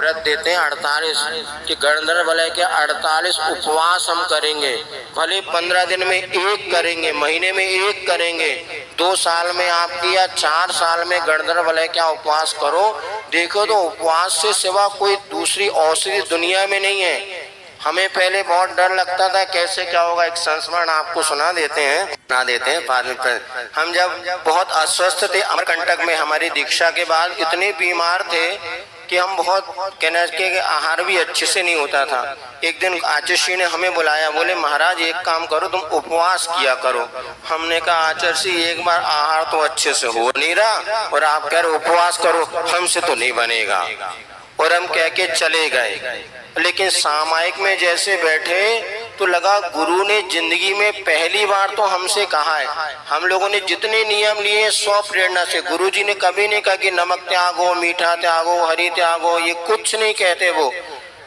व्रत देते हैं 48 कि गणधर वलय के 48 उपवास हम करेंगे। भले 15 दिन में एक करेंगे, महीने में एक करेंगे, 2 साल में आप किया, 4 साल में गणधर वलय क्या उपवास करो। देखो तो उपवास से सिवा कोई दूसरी औषधि दुनिया में नहीं है। हमें पहले बहुत डर लगता था कैसे क्या होगा। एक संस्मरण आपको सुना देते हैं बाद में। हम जब बहुत अस्वस्थ थे अमरकंटक में, हमारी दीक्षा के बाद इतने बीमार थे कि हम बहुत कहना कि आहार भी अच्छे से नहीं होता था। एक दिन आचार्य ने हमें बुलाया, बोले महाराज एक काम करो, तुम उपवास किया करो। हमने कहा आचार्य एक बार आहार तो अच्छे से हो नहीं रहा और आप कह रहे उपवास करो, हमसे तो नहीं बनेगा। और हम कह के चले गए। लेकिन सामायिक में जैसे बैठे तो लगा गुरु ने जिंदगी में पहली बार तो हमसे कहा है। हम लोगों ने जितने नियम लिए स्व प्रेरणा से, गुरु जी ने कभी नहीं कहा कि नमक त्यागो, मीठा त्यागो, हरी त्यागो, ये कुछ नहीं कहते वो।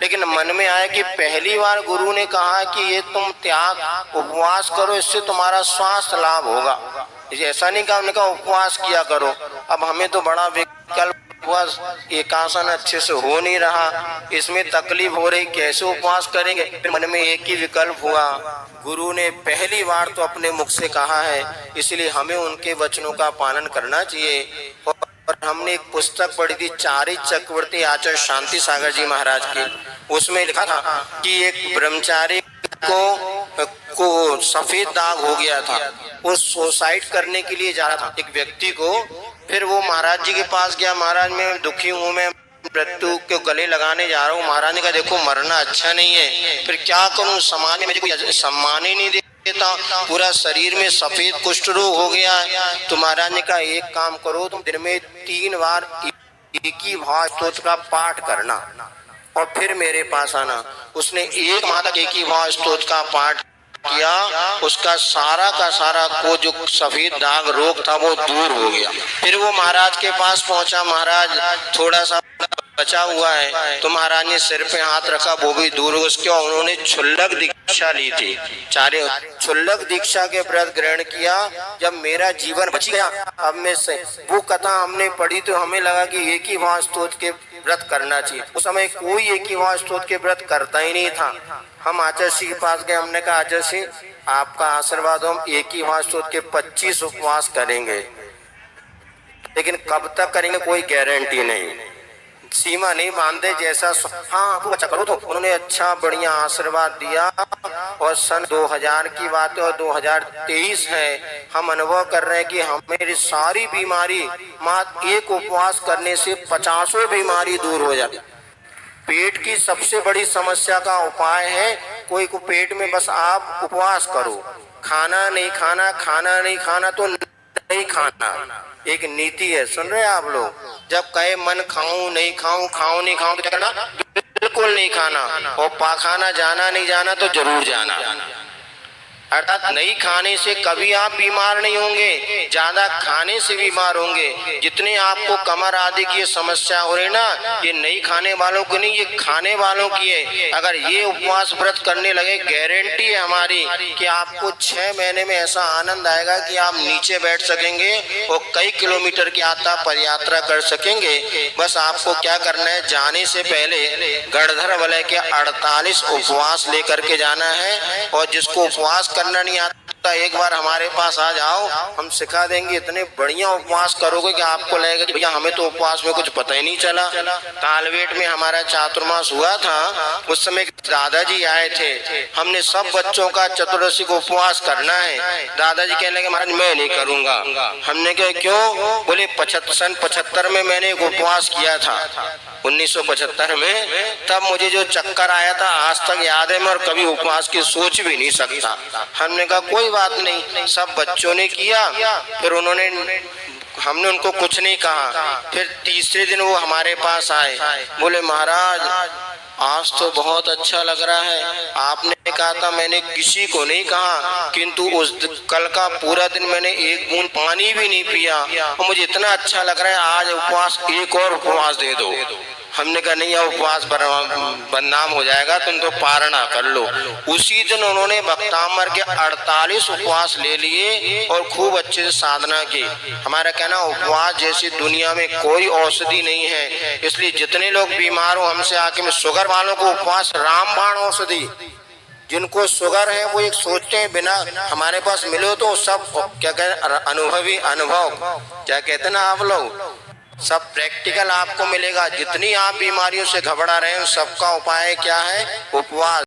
लेकिन मन में आया कि पहली बार गुरु ने कहा कि ये तुम त्याग उपवास करो, इससे तुम्हारा स्वास्थ्य लाभ होगा। ऐसा नहीं कहा, हमने कहा उपवास किया करो। अब हमें तो बड़ा विकल्प, उपवास एकासन अच्छे से हो नहीं रहा, इसमें तकलीफ हो रही, कैसे उपवास करेंगे। फिर मन में एक ही विकल्प हुआ, गुरु ने पहली बार तो अपने मुख से कहा है, इसलिए हमें उनके वचनों का पालन करना चाहिए। और हमने एक पुस्तक पढ़ी थी चारित चक्रवर्ती आचार्य शांति सागर जी महाराज की। उसमें लिखा था कि एक ब्रह्मचारी को सफेद दाग हो गया था, वो सुसाइड करने के लिए जा रहा था एक व्यक्ति को। फिर वो महाराज जी के पास गया, महाराज मैं दुखी हूँ, मैं मृत्यु के गले लगाने जा रहा हूँ। महाराज ने कहा देखो मरना अच्छा नहीं है, फिर क्या करूँ, समाज में मुझे कोई सम्मान ही नहीं देता, पूरा शरीर में सफेद कुष्ठ रोग हो गया है। तो महाराज ने कहा एक काम करो, तुम दिन में 3 बार एक ही भाव स्तोत्र का पाठ करना और फिर मेरे पास आना। उसने 1 माह तक एक ही भाव स्तोत्र का पाठ किया, उसका सारा का सारा को जो सफेद दाग रोग था वो दूर हो गया। फिर वो महाराज के पास पहुंचा, महाराज थोड़ा सा बचा हुआ है। तो महाराज ने सिर पे हाथ रखा, वो भी दूर हो गया। उन्होंने क्षुल्लक दीक्षा ली थी, चारे क्षुल्लक दीक्षा के व्रत ग्रहण किया। जब मेरा जीवन बच गया, अब में से वो कथा हमने पढ़ी तो हमें लगा कि एक ही भाव स्तोत्र के व्रत करना चाहिए। उस समय कोई एक ही भाव स्तोत्र के व्रत करता ही नहीं था। हम आचार्य के पास गए, हमने कहा आचार्य आपका आशीर्वाद, हम एक ही भाव स्तोत्र के 25 उपवास करेंगे, लेकिन कब तक करेंगे कोई गारंटी नहीं, सीमा नहीं बांधे, जैसा हाँ आपको अच्छा करो। तो उन्होंने अच्छा बढ़िया आशीर्वाद दिया। और सन 2000 की बात है और 2023 है, हम अनुभव कर रहे हैं कि हमारी सारी बीमारी मात्र एक उपवास करने से 50 बीमारी दूर हो जाती। पेट की सबसे बड़ी समस्या का उपाय है, कोई को पेट में बस आप उपवास करो, खाना नहीं खाना, खाना नहीं खाना तो नहीं खाना। एक नीति है, सुन रहे हैं आप लोग, जब कहे मन खाऊं नहीं खाऊं, खाऊं नहीं खाऊं तो क्या करना, बिल्कुल नहीं खाना। और पाखाना जाना नहीं जाना तो जरूर जाना। अर्थात नहीं खाने से कभी आप बीमार नहीं होंगे, ज्यादा खाने से बीमार होंगे। जितने आपको कमर आदि की समस्या हो रही ना, ये नहीं खाने वालों की नहीं, ये खाने वालों की है। अगर ये उपवास व्रत करने लगे, गारंटी है हमारी कि आपको 6 महीने में ऐसा आनंद आएगा कि आप नीचे बैठ सकेंगे और कई किलोमीटर की पदयात्रा कर सकेंगे। बस आपको क्या करना है, जाने से पहले गणधर वलय के 48 उपवास लेकर के जाना है। और जिसको उपवास करना नहीं आता, एक बार हमारे पास आ जाओ, हम सिखा देंगे। इतने बढ़िया उपवास करोगे कि आपको लगेगा कि भैया हमें तो उपवास में कुछ पता ही नहीं चला। कालवेट में हमारा चातुर्मास हुआ था, उस समय दादाजी आए थे, हमने सब बच्चों का चतुर्दशी को उपवास करना है। दादाजी कहने लगे महाराज मैं नहीं करूंगा। हमने कहा क्यों? बोले 75 में मैंने एक उपवास किया था, 1975 में, तब मुझे जो चक्कर आया था आज तक याद है, मैं और कभी उपवास की सोच भी नहीं सकता। हमने कहा कोई बात नहीं, सब बच्चों ने किया, फिर हमने उनको कुछ नहीं कहा। फिर तीसरे दिन वो हमारे पास आए, बोले महाराज आज तो बहुत अच्छा लग रहा है, आपने कहा था, मैंने किसी को नहीं कहा, किंतु उस कल का पूरा दिन मैंने एक बूंद पानी भी नहीं पिया और मुझे इतना अच्छा लग रहा है, आज उपवास एक और उपवास दे दो। हमने कहा नहीं, उपवास बदनाम हो जाएगा, तुम तो पारणा कर लो। उसी दिन उन्होंने भक्तामर के 48 उपवास ले लिए और खूब अच्छे से साधना की। हमारा कहना, उपवास जैसी दुनिया में कोई औषधि नहीं है, इसलिए जितने लोग बीमार हो हमसे आके, में शुगर वालों को उपवास रामबाण औषधि। जिनको शुगर है वो एक सोचते हैं बिना हमारे पास मिले तो सब क्या कहते, अनुभवी अनुभव क्या कहते ना आप लोग, सब प्रैक्टिकल आपको मिलेगा। जितनी आप बीमारियों से घबरा रहे हैं सबका उपाय क्या है? उपवास।